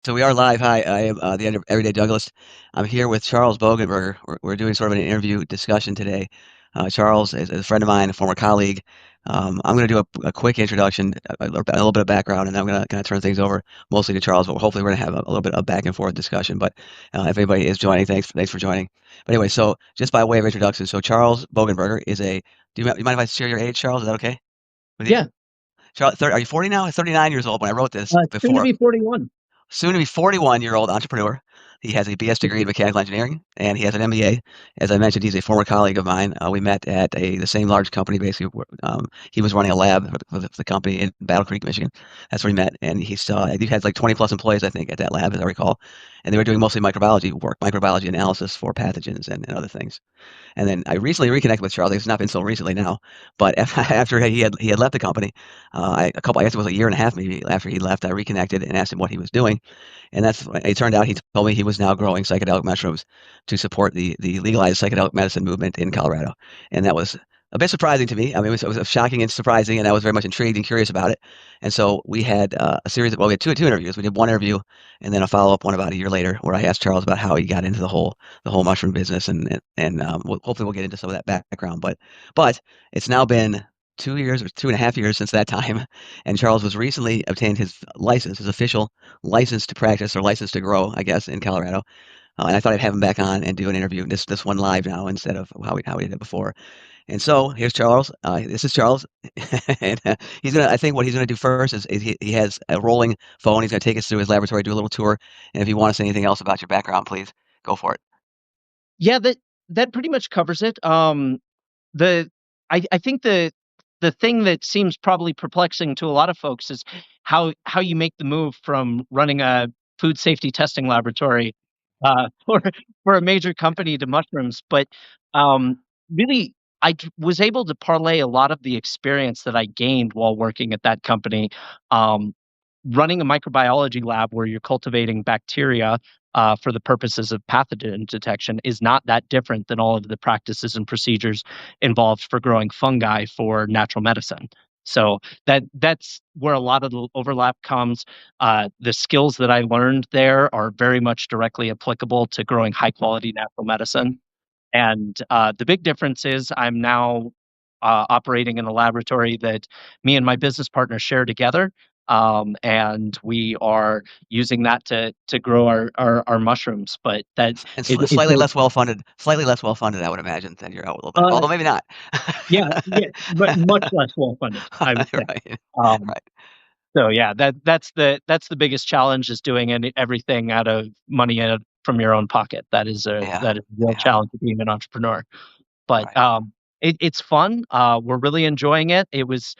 So we are live. Hi, I am the Everyday Junglist. I'm here with Charles Bogenberger. We're doing sort of an interview discussion today. Charles is a friend of mine, a former colleague. I'm going to do a quick introduction, a little bit of background, and then I'm going to kind of turn things over mostly to Charles. But hopefully, we're going to have a little bit of back and forth discussion. But if anybody is joining, thanks for joining. But anyway, so just by way of introduction, so Charles Bogenberger is a. You mind if I share your age, Charles? Is that okay with you? Yeah, Charles, are you 40 now? 39 years old when I wrote this soon to before. be 41. Soon to be 41-year-old entrepreneur. He has a BS degree in mechanical engineering, and he has an MBA. As I mentioned, he's a former colleague of mine. We met at the same large company, basically. He was running a lab for the company in Battle Creek, Michigan. That's where he met, and he had like 20 plus employees, I think, at that lab, as I recall. And they were doing mostly microbiology work, microbiology analysis for pathogens and other things. And then I recently reconnected with Charles. It's not been so recently now, but after he had left the company, I guess it was a year and a half maybe after he left, I reconnected and asked him what he was doing, and it turned out he told me he was now growing psychedelic mushrooms to support the legalized psychedelic medicine movement in Colorado, and that was a bit surprising to me. I mean, it was shocking and surprising, and I was very much intrigued and curious about it. And so we had a series of we had two interviews. We did one interview and then a follow up one about a year later, where I asked Charles about how he got into the whole mushroom business, and hopefully we'll get into some of that background. But it's now been 2 years or 2.5 years since that time, and Charles was recently obtained his license, his official license to practice or license to grow, I guess, in Colorado. And I thought I'd have him back on and do an interview. This one live now instead of how we did it before. And so here's Charles. This is Charles, and he's gonna. I think what he's gonna do first is he has a rolling phone. He's gonna take us through his laboratory, do a little tour, and if you want to say anything else about your background, please go for it. Yeah, that pretty much covers it. The I think the thing that seems probably perplexing to a lot of folks is how you make the move from running a food safety testing laboratory for a major company to mushrooms. But um, really, was able to parlay a lot of the experience that I gained while working at that company. Um, Running a microbiology lab where you're cultivating bacteria for the purposes of pathogen detection is not that different than all of the practices and procedures involved for growing fungi for natural medicine. So that's where a lot of the overlap comes. The skills that I learned there are very much directly applicable to growing high quality natural medicine. And the big difference is I'm now operating in a laboratory that me and my business partner share together. And we are using that to grow our mushrooms. But that And it's a slightly less well funded, I would imagine, than you're out a little bit. uh, Although maybe not. yeah, but much less well funded, I would say. Right, Um, right. so yeah, that's the biggest challenge is doing everything out of money from your own pocket. Yeah, That is a real yeah, challenge of being an entrepreneur. But, right. it's fun, we're really enjoying it. It was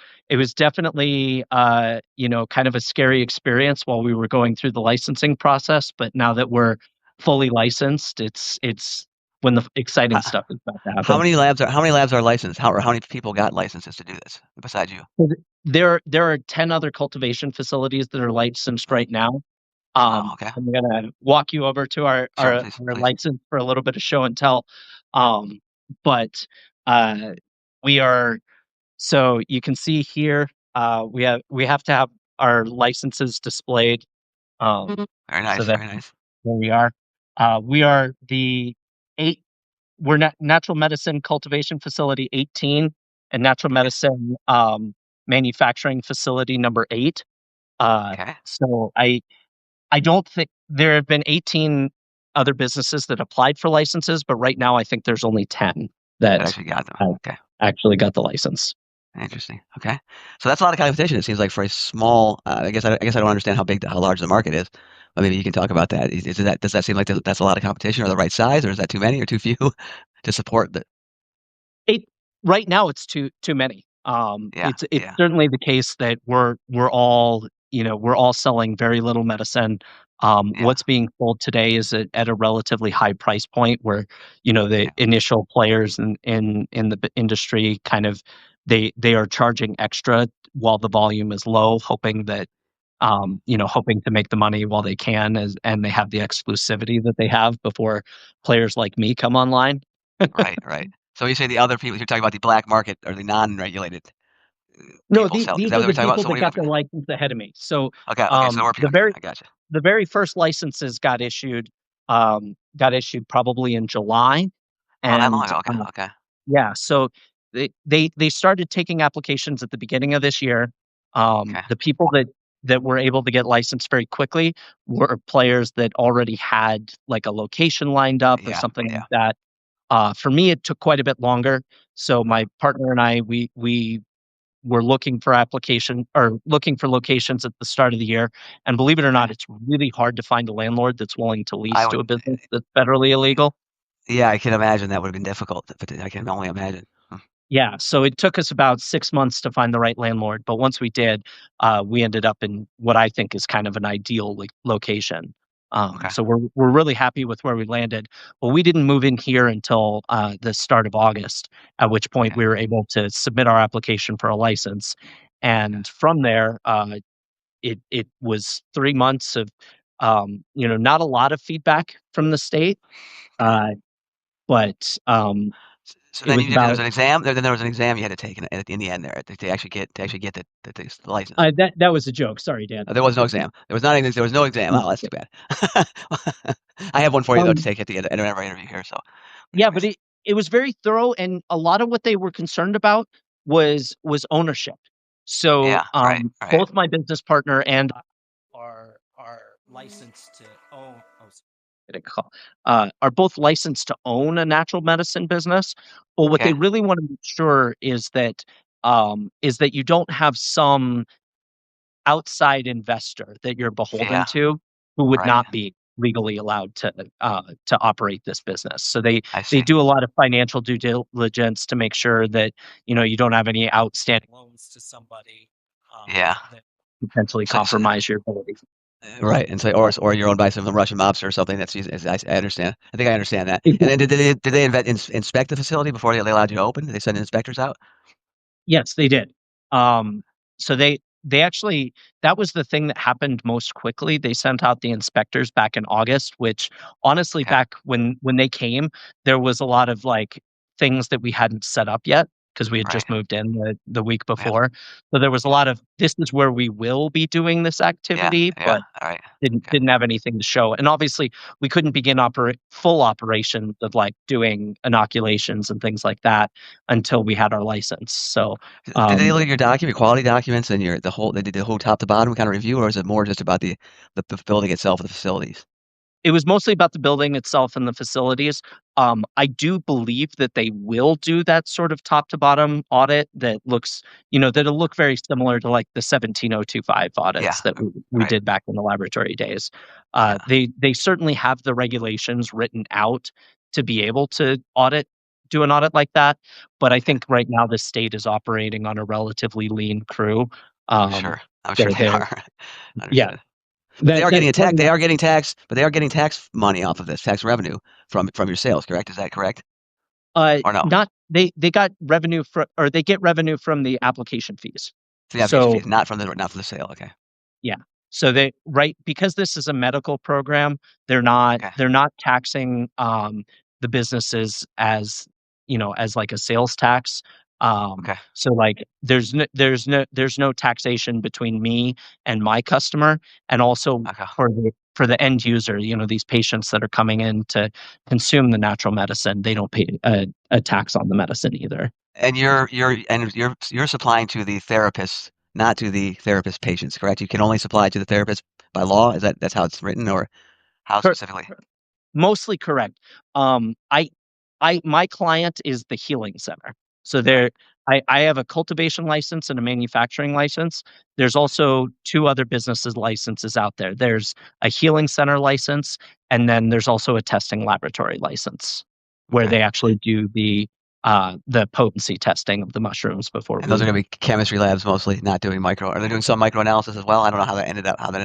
definitely, kind of a scary experience while we were going through the licensing process, but now that we're fully licensed, it's when the exciting How, stuff is about to how happen. many labs are licensed? How many people got licenses to do this besides you? So there are 10 other cultivation facilities that are licensed right now. Wow. Okay. I'm gonna walk you over to our Sure. our Please. our Please. license for a little bit of show and tell. Um, but, uh, we are So you can see here, we have to have our licenses displayed, Very so nice. that Very nice. here we are. We are the 8 we're natural medicine cultivation facility 18 and natural Okay. medicine, manufacturing facility number 8. Okay. So I don't think there have been 18 other businesses that applied for licenses, but right now I think there's only 10 That that actually got them. have Okay. actually got the license. Interesting. Okay. So that's a lot of competition. It seems like for a small. I guess I don't understand how large the market is, but maybe you can talk about that. Does that seem like that's a lot of competition, or the right size, or is that too many or too few to support the? It Right now, it's too many. Yeah. It's Yeah. certainly the case that we're all selling very little medicine. Yeah. What's being sold today is at a relatively high price point where, the Yeah. initial players in the industry kind of they are charging extra while the volume is low, hoping to make the money while they can and they have the exclusivity that they have before players like me come online. Right. Right. So you say the other people, you're talking about the black market or the non-regulated No, people sell. Is these that are what we're the talking about? people So that got their license ahead of me. So, okay, okay. So we're the okay. very I got you. the very first licenses got issued probably in July, Oh, that long and ago. Okay, okay, yeah, so they started taking applications at the beginning of this year. okay. The people that were able to get licensed very quickly were players that already had like a location lined up or Yeah, something yeah. like that. For me, it took quite a bit longer. So my partner and I, we were looking for locations at the start of the year. And believe it or Okay. not, it's really hard to find a landlord that's willing to I lease would. to a business that's federally illegal. Yeah, I can imagine that would have been difficult, but I can only imagine. Hmm. Yeah, so it took us about 6 months to find the right landlord, but once we did, we ended up in what I think is kind of an ideal location. Okay, So we're really happy with where we landed, but we didn't move in here until, the start of August, at which point okay, we were able to submit our application for a license, okay. and from there, it was 3 months of, not a lot of feedback from the state, Okay. uh, but, So it then was you did. There was about an exam. Then there was an exam you had to take in the end there to actually get the license. that was a joke, sorry, Dan. There was no exam. There was not even. There was no exam. Oh, that's too bad. I have one for you though to Um, take at the end of our interview here. So, yeah, but anyways, it was very thorough, and a lot of what they were concerned about was ownership. So, yeah, right, right. both my business partner and are licensed to own. Oh, get a call. Are both licensed to own a natural medicine business. But what they Okay. really want to make sure is that you don't have some outside investor that you're beholden Yeah, to, who would right. not be legally allowed to operate this business. So I they see. do a lot of financial due diligence to make sure that, you don't have any outstanding loans to somebody, Yeah. that potentially So compromise your ability. right, and so or you're owned by some Russian mobster or something. I understand. I think I understand that. And then Exactly. did they inspect the facility before they allowed you to open? Did they send inspectors out? Yes, they did. Um, so they actually that was the thing that happened most quickly. They sent out the inspectors back in August, which honestly, Okay. back when they came, there was a lot of like things that we hadn't set up yet because we had Right. just moved in the week Yeah. before. So there was a Yeah. lot of this is where we will be doing this Yeah. activity, Yeah. but All right. didn't Okay. didn't have anything to show. And obviously, we couldn't begin full operations of like doing inoculations and things like that until we had our license. So Did they um, look at your quality documents and your the whole they did the whole top to bottom kind of review, or is it more just about the building itself, the facilities? It was mostly about the building itself and the facilities. I do believe that they will do that sort of top to bottom audit that looks, that'll look very similar to like the 17025 Yeah. audits that we Right. did back in the laboratory days. Yeah. They certainly have the regulations written out to be able to do an audit like that. But I Okay. think right now the state is operating on a relatively lean crew. Um, Sure. I'm sure they're they there. are. Yeah, Understood. But they that are getting that's attacked. one. They are getting tax. But they are getting tax money off of this tax revenue from your sales. Correct? Is that correct? Or no? Not they got revenue from or they get revenue from the application fees. So the application So, fees, not for the sale. Okay. yeah. So they right because this is a medical program, they're not Okay. they're not taxing, the businesses as like a sales tax. Okay. So, like, there's no taxation between me and my customer, and also Okay. for the end user, these patients that are coming in to consume the natural medicine, they don't pay a tax on the medicine either. And you're supplying to the therapist, not to the therapist patients, correct? You can only supply to the therapist by law. That's how it's written, or how Per specifically? Mostly correct. My client is the healing center. So I have a cultivation license and a manufacturing license. There's also 2 other businesses licenses out there. There's a healing center license, and then there's also a testing laboratory license, where Okay. they actually do the potency testing of the mushrooms before And those are we. going to be chemistry labs mostly, not doing micro. Are they doing some microanalysis as well? I don't know how that ended up on the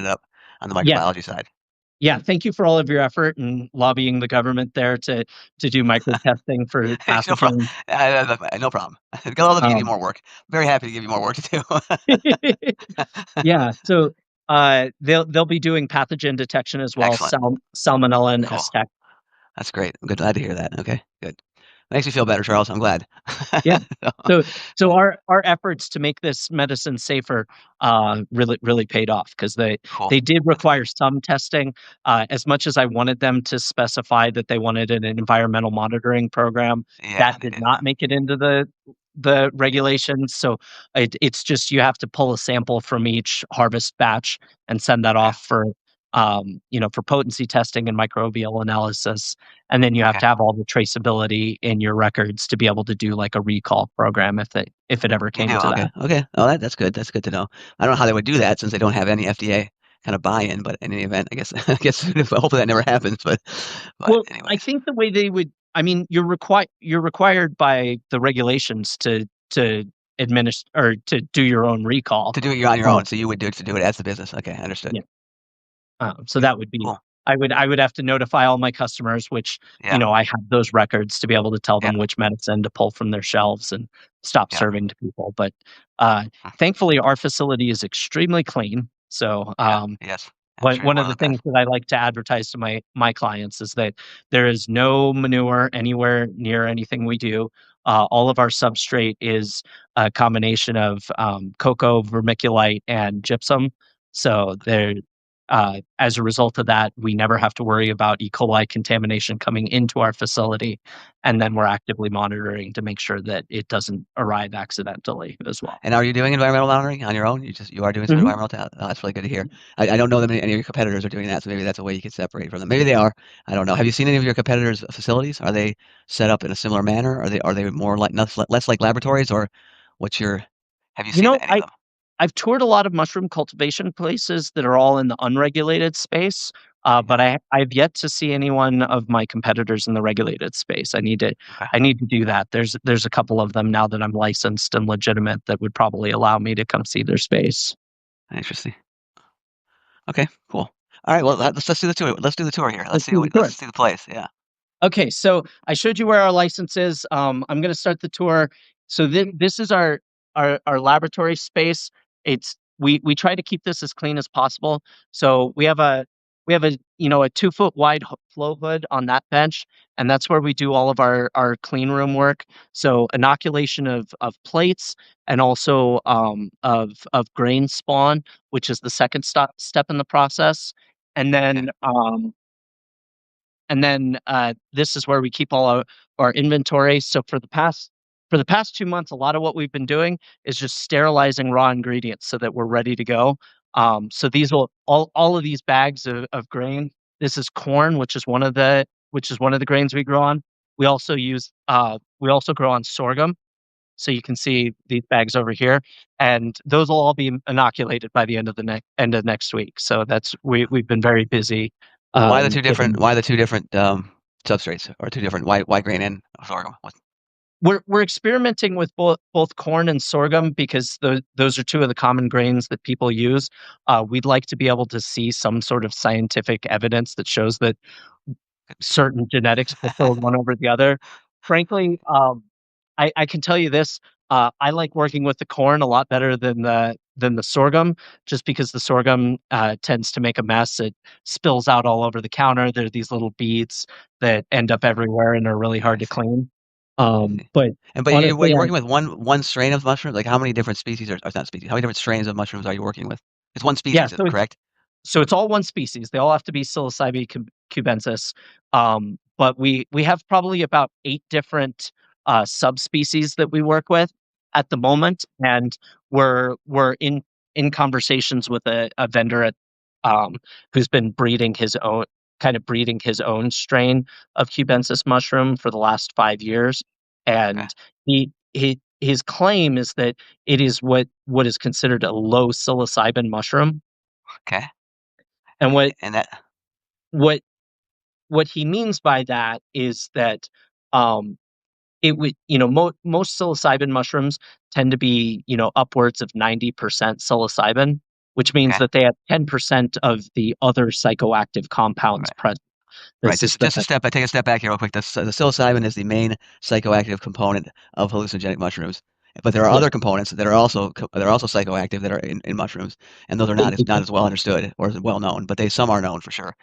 Yeah. microbiology side. Yeah, thank you for all of your effort in lobbying the government there to do micro testing for No problem. pathogens. No problem. I'd love to give you Um more work. Very happy to give you more work to do. Yeah, so, they'll be doing pathogen detection as well, Excellent. salmonella and Cool. S. That's great. I'm glad to hear that. Okay, good. Makes me feel better, Charles. I'm glad. Yeah. So so But our efforts to make this medicine safer really paid off because cool. they did That's good. require some testing. As much as I wanted them to specify that they wanted an environmental monitoring program, Yeah, that they did did. not make it into the regulations. So it's just you have to pull a sample from each harvest batch and send that Okay. off for for potency testing and microbial analysis. And then you have Okay. to have all the traceability in your records to be able to do like a recall program if it ever You came do. to Okay. that. Okay. Oh, that's good. That's good to know. I don't know how they would do that since they don't have any FDA kind of buy-in, but in any event, I guess I guess hopefully that never happens. But Well, I anyways, think the way they would I mean, you're required by the regulations to administer or to do your own recall. to do it on your Um, own, so you would do it to do it as the business. Okay, understood. yeah. So Okay. that would be Cool. I would have to notify all my customers, which, Yeah. I have those records to be able to tell Yeah. them which medicine to pull from their shelves and stop Yeah. serving to people. But thankfully, our facility is extremely clean. So Yeah. Yes. I'm one sure you're one of one the of the best. things that I like to advertise to my clients is that there is no manure anywhere near anything we do. All of our substrate is a combination of cocoa, vermiculite, and gypsum. So Okay. there, as a result of that, we never have to worry about E. coli contamination coming into our facility, and then we're actively monitoring to make sure that it doesn't arrive accidentally as well. And are you doing environmental monitoring on your own? You are doing some Mhm. environmental. Oh, that's really good to hear. I don't know that any of your competitors are doing that, so maybe that's a way you could separate from them. Maybe they are. I don't know. Have you seen any of your competitors' facilities? Are they set up in a similar manner? Are they more like less like laboratories, or what's your? Have you You seen know, any of I them? I've toured a lot of mushroom cultivation places that are all in the unregulated space, Yeah. but I've yet to see any one of my competitors in the regulated space. Okay. I need to do that. There's a couple of them now that I'm licensed and legitimate that would probably allow me to come see their space. Interesting. Okay. Cool. All right. Well, let's do the tour. Let's do the tour here. Let's do the Let's tour. see the place. Yeah. Okay, so I showed you where our license is. I'm going to start the tour. So this is our laboratory space. It's we try to keep this as clean as possible. So we have a 2 foot wide flow hood on that bench, and that's where we do all of our clean room work. So inoculation of plates and also of grain spawn, which is the second step in the process, and Okay. then this is where we keep all our inventory. So for the past 2 months, a lot of what we've been doing is just sterilizing raw ingredients so that we're ready to go. So these will all of these bags of grain. This is corn, which is one of the grains we grow on. We also grow on sorghum. So you can see these bags over here, and those will all be inoculated by the end of next week. So we've been very busy Why the two different? getting Why the two different substrates or two different? Why grain and sorghum? We're experimenting with both corn and sorghum because those are two of the common grains that people use. We'd like to be able to see some sort of scientific evidence that shows that Could be. certain genetics prefer one over the other. Frankly, I can tell you this, I like working with the corn a lot better than the sorghum, just because the sorghum, tends to make a mess. It spills out all over the counter. There are these little beads that end up everywhere and are really hard I to see. clean. I see. But And but honestly, you're I working with one strain of mushrooms? Like how many different species or not species? How many different strains of mushrooms are you working with? It's one yeah, species, correct? so it's all one species. They all have to be psilocybe cubensis. But we have probably about 8 different, subspecies that we work with at the moment, and we're in conversations with a vendor who's been breeding his own strain of cubensis mushroom for the last 5 years, Okay. and his claim is that it is what is considered a low psilocybin mushroom. Okay. And And that what what he means by that is that, um, it would most psilocybin mushrooms tend to be, upwards of 90% psilocybin, which means okay. that they have 10% of the other psychoactive compounds Right. present. Right. This is the Just a step back. Take a step back here real quick. The psilocybin is the main psychoactive component of hallucinogenic mushrooms. But there are Yeah, other components that are also psychoactive that are in mushrooms, and those are not as well understood or as well known. But some are known for sure.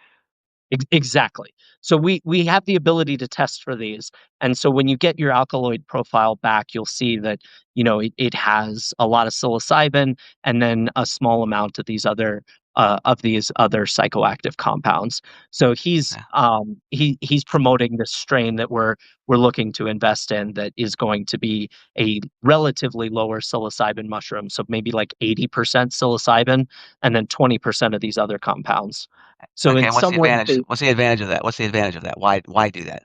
Exactly. So we have the ability to test for these. And so when you get your alkaloid profile back, you'll see that, it has a lot of psilocybin and then a small amount of these other psychoactive compounds. So Yeah. he's promoting this strain that we're looking to invest in that is going to be a relatively lower psilocybin mushroom. So maybe like 80% psilocybin and then 20% of these other compounds. So Okay, in and what's some the ways, advantage? What's the advantage of that? What's the advantage of that? Why do that?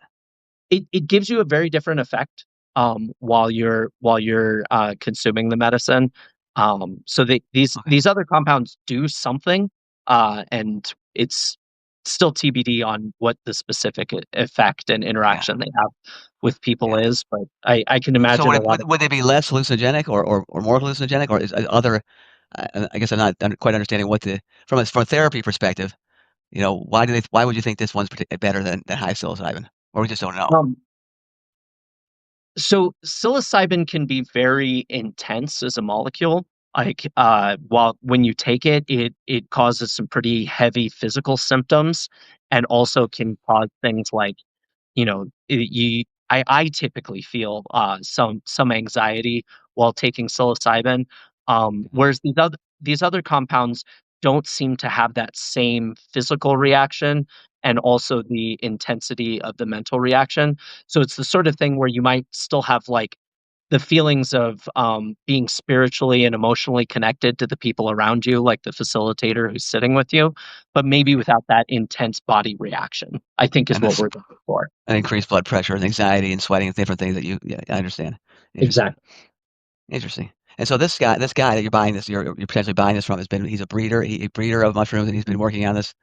it gives you a very different effect while you're consuming the medicine. So Okay. these other compounds do something, and it's still TBD on what the specific effect and Yeah. interaction they have with people Yeah. is. But I can So imagine would a it, lot of would they be less hallucinogenic or more hallucinogenic or is other? I guess I'm not quite understanding what the from a therapy perspective. Why would you think this one's better than high psilocybin? Or we just don't know. um, So psilocybin can be very intense as a molecule. Like while when you take it, it causes some pretty heavy physical symptoms, and also can cause things like I typically feel some anxiety while taking psilocybin, Mhm. whereas these other compounds don't seem to have that same physical reaction and also the intensity of the mental reaction. So it's the sort of thing where you might still have like the feelings of being spiritually and emotionally connected to the people around you, like the facilitator who's sitting with you, but maybe Okay. without that intense body reaction, I think is And what this we're looking for. and increased blood pressure and anxiety and sweating and different things that yeah, I understand. Interesting. Exactly. Interesting. And so this guy that you're potentially buying this from he's a breeder of mushrooms, and he's been working on this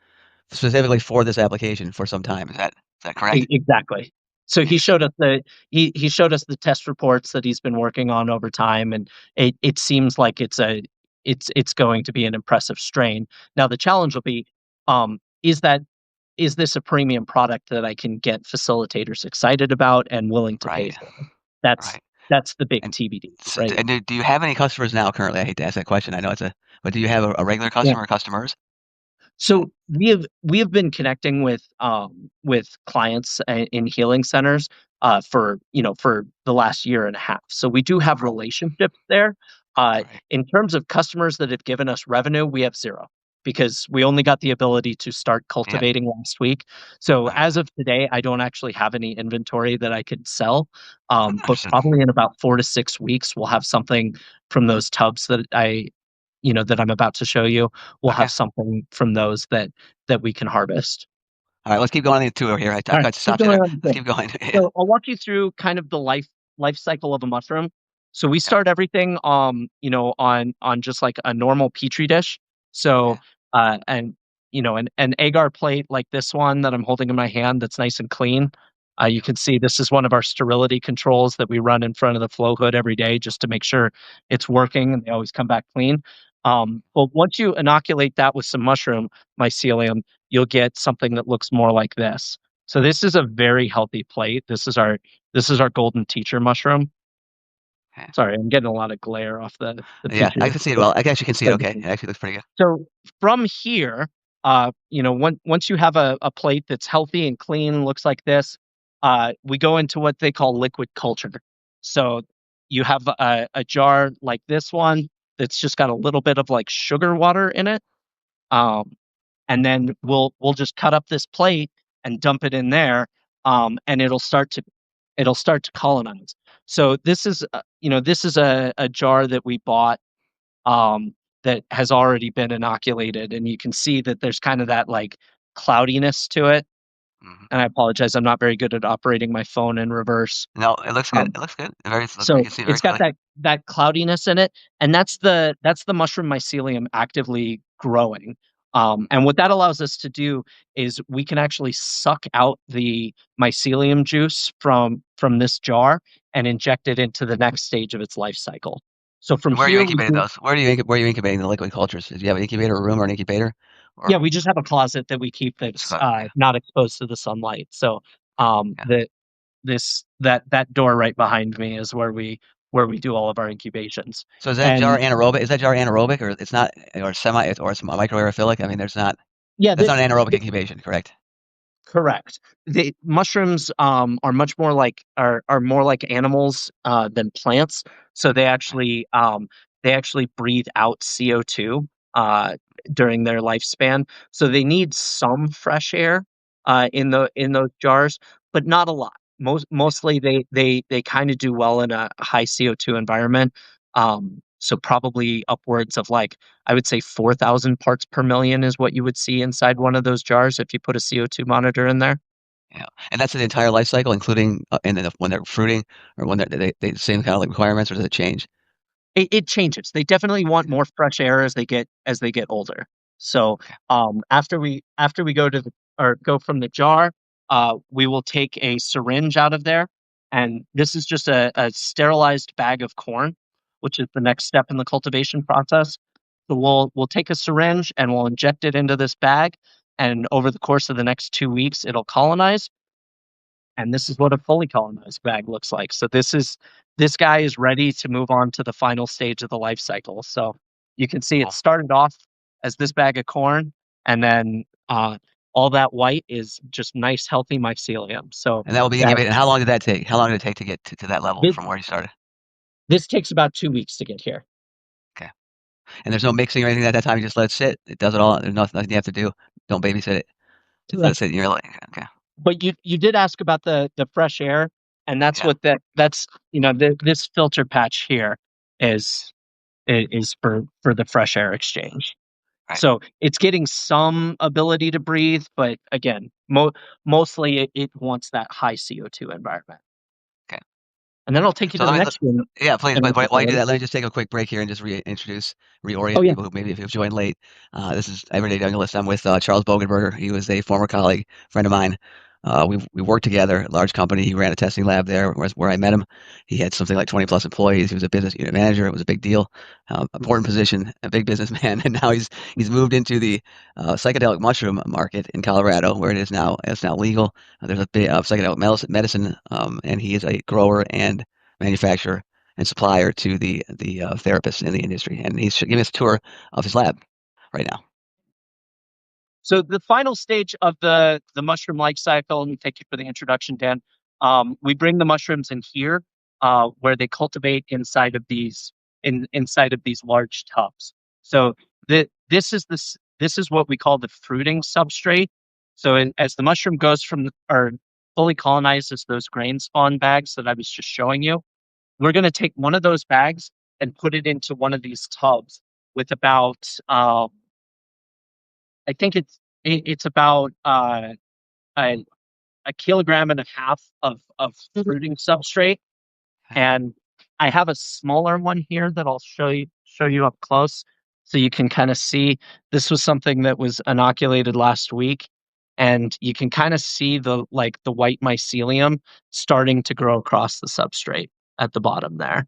specifically for this application for some time. Is that correct? Exactly. So Interesting. he showed us the test reports that he's been working on over time, and it seems like it's going to be an impressive strain. Now the challenge will be, is this a premium product that I can get facilitators excited about and willing to pay Right. for? That's Right. that's the big And TBD, s right? and do you have any customers now currently? I hate to ask that question. I know but do you have a regular Yeah. customer or customers? That So we have been connecting with clients in healing centers for the last year and a half. So we do have relationships there. Right. In terms of customers that have given us revenue, we have zero because we only got the ability to start Yeah. cultivating last week. So as Understood. of today, I don't actually have any inventory that I could sell. But Understood. probably in about 4 to 6 weeks, we'll have something from those tubs that I'm about to show you. We'll Okay. have something from those that we can harvest. Alright, let's keep going on the tour here. I All right, got to keep stop you going there. on. Let's keep going. Yeah. So I'll walk you through kind of the life cycle of a mushroom. So we Yeah. start everything, on just like a normal petri dish. Yeah. So, and an agar plate like this one that I'm holding in my hand that's nice and clean. You can see this is one of our sterility controls that we run in front of the flow hood every day just to make sure it's working and they always come back clean. But once you inoculate that with some mushroom mycelium, you'll get something that looks more like this. So this is a very healthy plate. This is our golden teacher mushroom. Yeah. Sorry, I'm getting a lot of glare off the Yeah, petri I dish. can see it well. I actually can see it okay. It actually looks pretty good. So from here, once you have a plate that's healthy and clean, looks like this, we go into what they call liquid culture. So you have a jar like this one that's just got a little bit of like sugar water in it. Um, and then we'll just cut up this plate and dump it in there, and it'll start to colonize. So this is a jar that we bought, um, that has already been inoculated, and you can see that there's kind of that like cloudiness to it. Mhm. And I apologize, I'm not very good at operating my phone in reverse. No, it looks good. Um, It looks good. Very you so can see it very it's got clearly. that cloudiness in it, and that's the mushroom mycelium actively growing. And what that allows us to do is we can actually suck out the mycelium juice from this jar and inject it into the next stage of its life cycle. So from And where are you here we incubating do those? Where are you incubating the liquid cultures? Do you have an incubator room or an incubator? Yeah, Or we just have a closet that we keep just that's okay. not exposed to the sunlight. So um, Yeah. the that door right behind me is where we do all of our incubations. So is that jar And anaerobic? Is that jar anaerobic or it's not or it's microaerophilic? I mean, yeah, that's not an anaerobic incubation, correct? Correct. The mushrooms are much more like are more like animals than plants. So they actually breathe out CO2 during their lifespan. So they need some fresh air in those jars, but not a lot. Mostly they kind of do well in a high CO2 environment. So probably upwards of like I would say 4,000 parts per million is what you would see inside one of those jars if you put a CO2 monitor in there. Yeah, and that's the entire life cycle, including and then when they're fruiting or when they the same kind of like requirements, or does it change? It changes. They definitely want more fresh air as they get older. So Okay. after we go to the or go from the jar, we will take a syringe out of there, and this is just a sterilized bag of corn, which is the next step in the cultivation process. So we'll take a syringe and we'll inject it into this bag, and over the course of the next 2 weeks, it'll colonize. And this is what a fully colonized bag looks like. So this guy is ready to move on to the final stage of the life cycle. So you can see it Cool. started off as this bag of corn, and then all that white is just nice, healthy mycelium. So And that will be that incubated. And how long did that take? How long did it take to get to that level this, from where you started? this takes about 2 weeks to get here. Okay. And there's no mixing or anything at that time. You just let it sit. It does it all. There's nothing you have to do. Don't babysit it. Just let it sit in your like. Okay. But you did ask about the fresh air, and that's Yeah. what that's this filter patch here is is for the fresh air exchange. Right. So it's getting some ability to breathe, but again, mostly it wants that high CO2 environment. Okay. And then I'll take you So to the let me, next room yeah, please. in the But while you do facility. that, let me just take a quick break here and just reintroduce, Oh reorient yeah, people who maybe have joined late. This is Everyday Junglist. I'm with Charles Bogenberger. He was a former colleague, friend of mine. We worked together at a large company. He ran a testing lab there, where I met him. He had something like 20 plus employees. He was a business unit manager. It was a big deal, important position, a big businessman. And now he's moved into the psychedelic mushroom market in Colorado, where it is now it's now legal. There's a big psychedelic medicine, and he is a grower and manufacturer and supplier to the therapists in the industry. And he's giving us a tour of his lab right now. so the final stage of the mushroom life cycle, and thank you for the introduction, Dan. We bring the mushrooms in here, where they cultivate inside of these large tubs. So this is what we call the fruiting substrate. So as the mushroom goes from or fully colonizes those grain spawn bags that I was just showing you, we're going to take one of those bags and put it into one of these tubs with about I think it's about a, a kilogram and a half of fruiting substrate, and I have a smaller one here that I'll show you up close, so you can kind of see. This was something that was inoculated last week, and you can kind of see the white mycelium starting to grow across the substrate at the bottom there.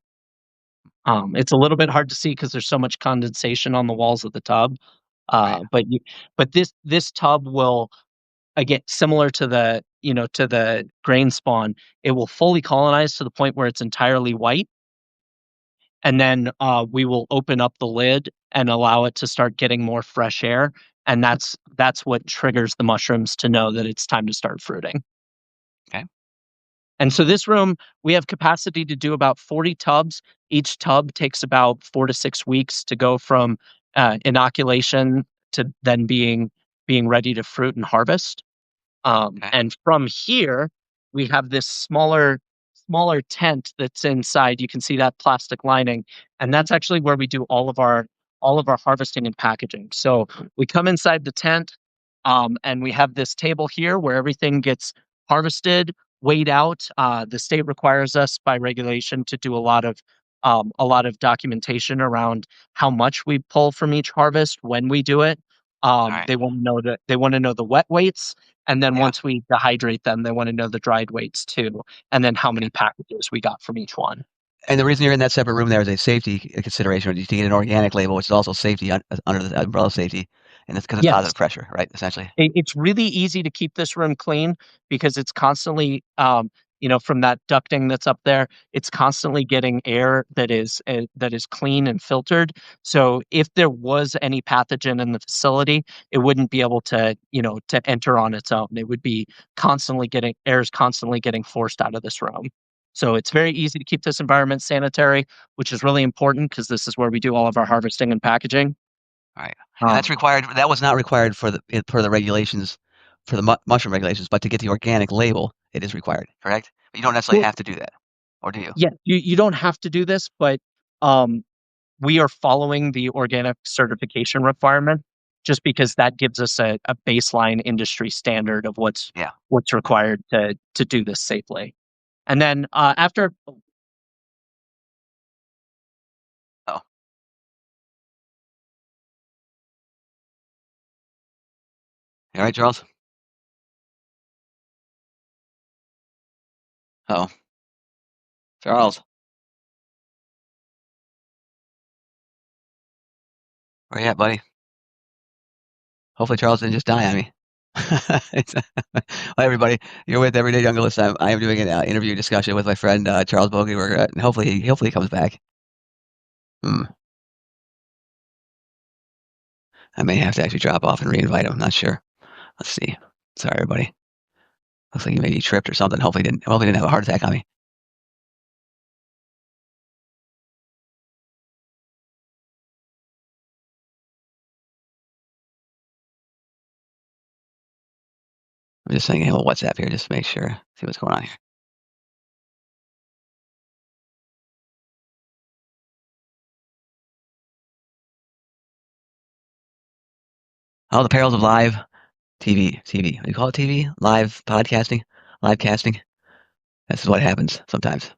It's a little bit hard to see because there's so much condensation on the walls of the tub. Right. But this tub will, again, similar to to the grain spawn, it will fully colonize to the point where it's entirely white, and then we will open up the lid and allow it to start getting more fresh air, and that's what triggers the mushrooms to know that it's time to start fruiting. Okay. And so this room, we have capacity to do about 40 tubs. Each tub takes about 4 to 6 weeks to go from inoculation to then being ready to fruit and harvest. Okay. And from here, we have this smaller tent that's inside. You can see that plastic lining, and that's actually where we do all of our harvesting and packaging. So we come inside the tent, and we have this table here where everything gets harvested, weighed out. The state requires us by regulation to do a lot of documentation around how much we pull from each harvest when we do it. All right. They want to know the wet weights, and then Yeah. once we dehydrate them, they want to know the dried weights too, and then how Okay. many packages we got from each one. And the reason you're in that separate room there is a safety consideration, to get an organic label, which is also safety under the umbrella of safety, and it's because it's Yes, positive pressure, right? Essentially. it's really easy to keep this room clean because it's constantly from that ducting that's up there. It's constantly getting air that is clean and filtered. So if there was any pathogen in the facility, it wouldn't be able to enter on its own. It would be air is constantly getting forced out of this room. So it's very easy to keep this environment sanitary, which is really important because this is where we do all of our harvesting and packaging. All right. And Um, that's required. That was not required per the regulations, for the mushroom regulations, but to get the organic label, it is required, correct? But you don't necessarily well, have to do that, or do you? yeah, you don't have to do this, but um, we are following the organic certification requirement just because that gives us a baseline industry standard of Yeah. what's required to do this safely. And then after Oh, all right, Charles. Oh, Charles, where you at, buddy? Hopefully, Charles didn't just die on me. Well, everybody, you're with Everyday Junglist. I am doing an interview discussion with my friend Charles Bogey. Hopefully he comes back. Hmm. I may have to actually drop off and reinvite him. Not sure. Let's see. Sorry, everybody. Looks like he maybe tripped or something. Hopefully he didn't have a heart attack on me. I'm just saying, hey, well, WhatsApp here just to make sure. See what's going on here. Oh, the perils of live TV. TV. You call it TV? Live podcasting? Live casting? This is what happens sometimes.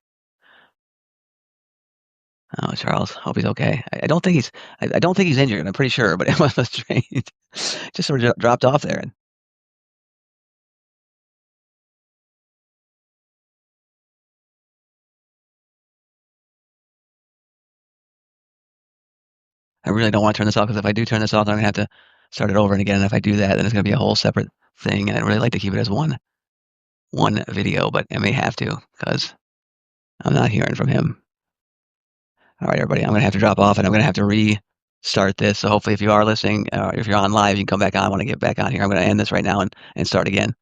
Oh, Charles. Hope he's okay. I don't think he's. I don't think he's injured. I'm pretty sure, but it was strange. Just sort of dropped off there, and I really don't want to turn this off because if I do turn this off, then I'm gonna have to start it over and again. And if I do that, then it's gonna be a whole separate thing. And I'd really like to keep it as one video, but I may have to because I'm not hearing from him. All right, everybody, I'm gonna have to drop off and I'm gonna have to restart this. So hopefully, if you are listening, if you're on live, you can come back on. I want to get back on here. I'm gonna end this right now and start again.